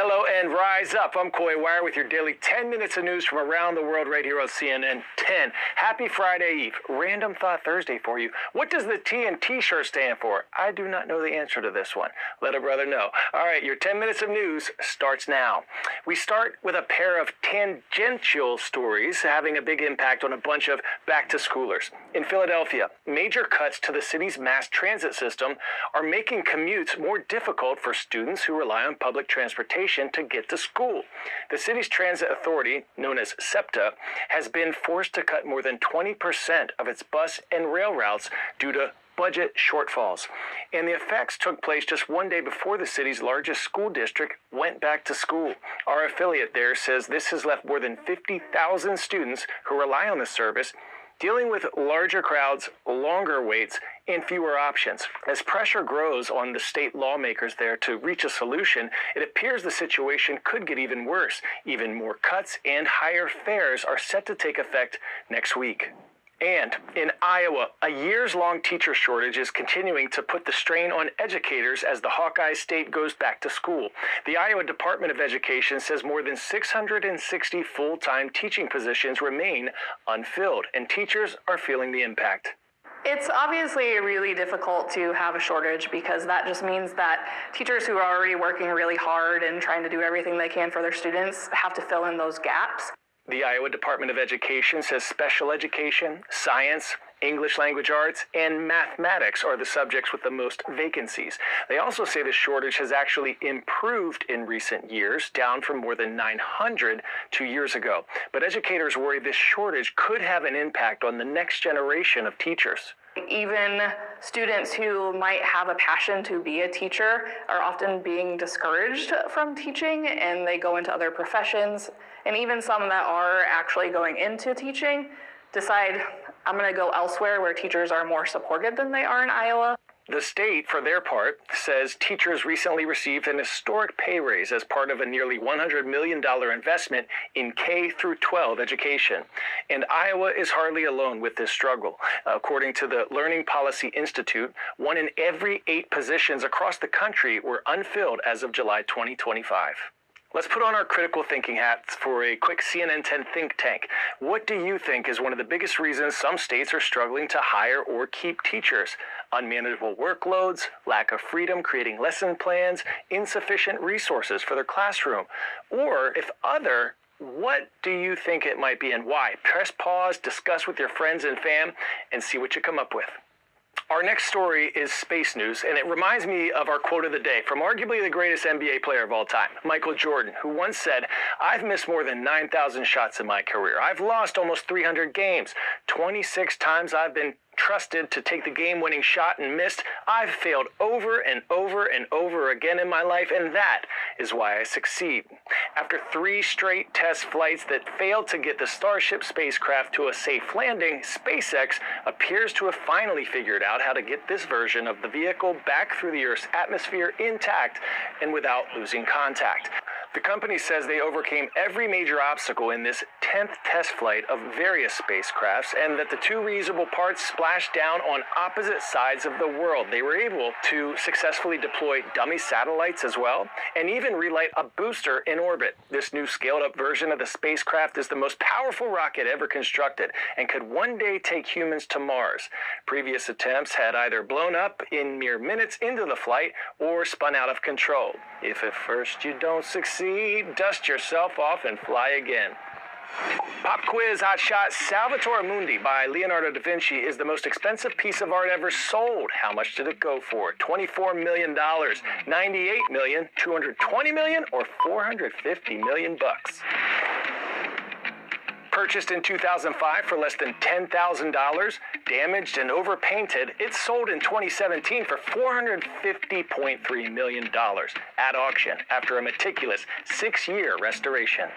Hello and rise up. I'm Coy Wire with your daily 10 minutes of news from around the world right here on CNN 10. Happy Friday Eve. Random Thought Thursday for you. What does the T in T-shirt stand for? I do not know the answer to this one. Let a brother know. All right, your 10 minutes of news starts now. We start with a pair of tangential stories having a big impact on a bunch of back-to-schoolers. In Philadelphia, major cuts to the city's mass transit system are making commutes more difficult for students who rely on public transportation to get to school. The city's transit authority, known as SEPTA, has been forced to cut more than 20% of its bus and rail routes due to budget shortfalls. And the effects took place just one day before the city's largest school district went back to school. Our affiliate there says this has left more than 50,000 students who rely on the service dealing with larger crowds, longer waits, and fewer options. As pressure grows on the state lawmakers there to reach a solution, it appears the situation could get even worse. Even more cuts and higher fares are set to take effect next week. And in Iowa, a years-long teacher shortage is continuing to put the strain on educators as the Hawkeye state goes back to school. The Iowa Department of Education says more than 660 full-time teaching positions remain unfilled, and teachers are feeling the impact. It's obviously really difficult to have a shortage because that just means that teachers who are already working really hard and trying to do everything they can for their students have to fill in those gaps. The Iowa Department of Education says special education, science, English language arts, and mathematics are the subjects with the most vacancies. They also say the shortage has actually improved in recent years, down from more than 900 2 years ago. But educators worry this shortage could have an impact on the next generation of teachers. Even students who might have a passion to be a teacher are often being discouraged from teaching, and they go into other professions. And even some that are actually going into teaching decide, I'm going to go elsewhere where teachers are more supported than they are in Iowa. The state, for their part, says teachers recently received an historic pay raise as part of a nearly $100 million investment in K through 12 education. And Iowa is hardly alone with this struggle. According to the Learning Policy Institute, 1 in every 8 positions across the country were unfilled as of July 2025. Let's put on our critical thinking hats for a quick CNN 10 think tank. What do you think is one of the biggest reasons some states are struggling to hire or keep teachers? Unmanageable workloads, lack of freedom creating lesson plans, insufficient resources for their classroom? Or if other, what do you think it might be and why? Press pause, discuss with your friends and fam, and see what you come up with. Our next story is space news, and it reminds me of our quote of the day from arguably the greatest NBA player of all time, Michael Jordan, who once said, "I've missed more than 9,000 shots in my career. I've lost almost 300 games. 26 times I've been trusted to take the game-winning shot and missed. I've failed over and over and over again in my life, and that is why I succeed." After 3 straight test flights that failed to get the Starship spacecraft to a safe landing, SpaceX appears to have finally figured out how to get this version of the vehicle back through the Earth's atmosphere intact and without losing contact. The company says they overcame every major obstacle in this 10th test flight of various spacecrafts, and that the 2 reusable parts splashed down on opposite sides of the world. They were able to successfully deploy dummy satellites as well, and even relight a booster in orbit. This new scaled-up version of the spacecraft is the most powerful rocket ever constructed and could one day take humans to Mars. Previous attempts had either blown up in mere minutes into the flight or spun out of control. If at first you don't succeed, dust yourself off and fly again. Pop quiz hot shot. Salvator Mundi by Leonardo da Vinci is the most expensive piece of art ever sold. How much did it go for? $24 million, $98 million, $220 million, or $450 million bucks? Purchased in 2005 for less than $10,000, damaged and overpainted, it sold in 2017 for $450.3 million at auction after a meticulous 6-year restoration.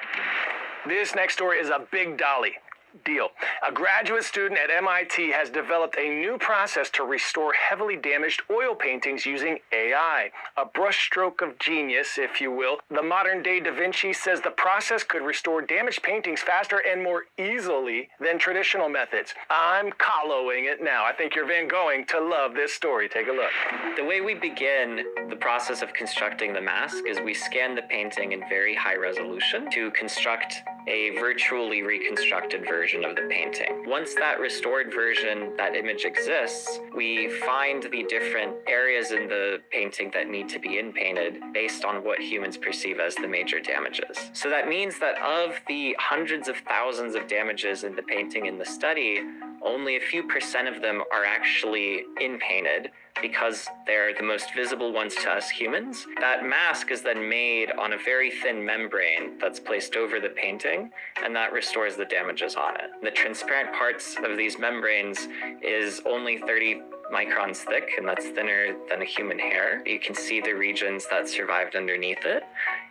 This next story is a big dolly. deal. A graduate student at MIT has developed a new process to restore heavily damaged oil paintings using AI. A brushstroke of genius, if you will. The modern-day Da Vinci says the process could restore damaged paintings faster and more easily than traditional methods. I'm following it now. I think you're Van Goghing to love this story. Take a look. The way we begin the process of constructing the mask is we scan the painting in very high resolution to construct a virtually reconstructed version of the painting. Once that restored version, that image exists, we find the different areas in the painting that need to be in-painted based on what humans perceive as the major damages. So that means that of the hundreds of thousands of damages in the painting in the study, only a few % of them are actually in-painted because they're the most visible ones to us humans. That mask is then made on a very thin membrane that's placed over the painting, and that restores the damages on it. The transparent parts of these membranes is only 30 microns thick, and that's thinner than a human hair. You can see the regions that survived underneath it,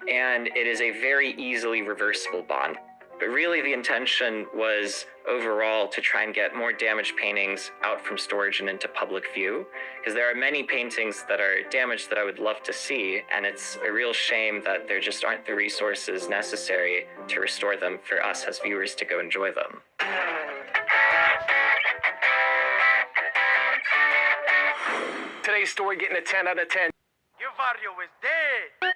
and it is a very easily reversible bond. But really the intention was overall to try and get more damaged paintings out from storage and into public view, because there are many paintings that are damaged that I would love to see, and it's a real shame that there just aren't the resources necessary to restore them for us as viewers to go enjoy them. Today's story getting a 10 out of 10. Your barrio is dead.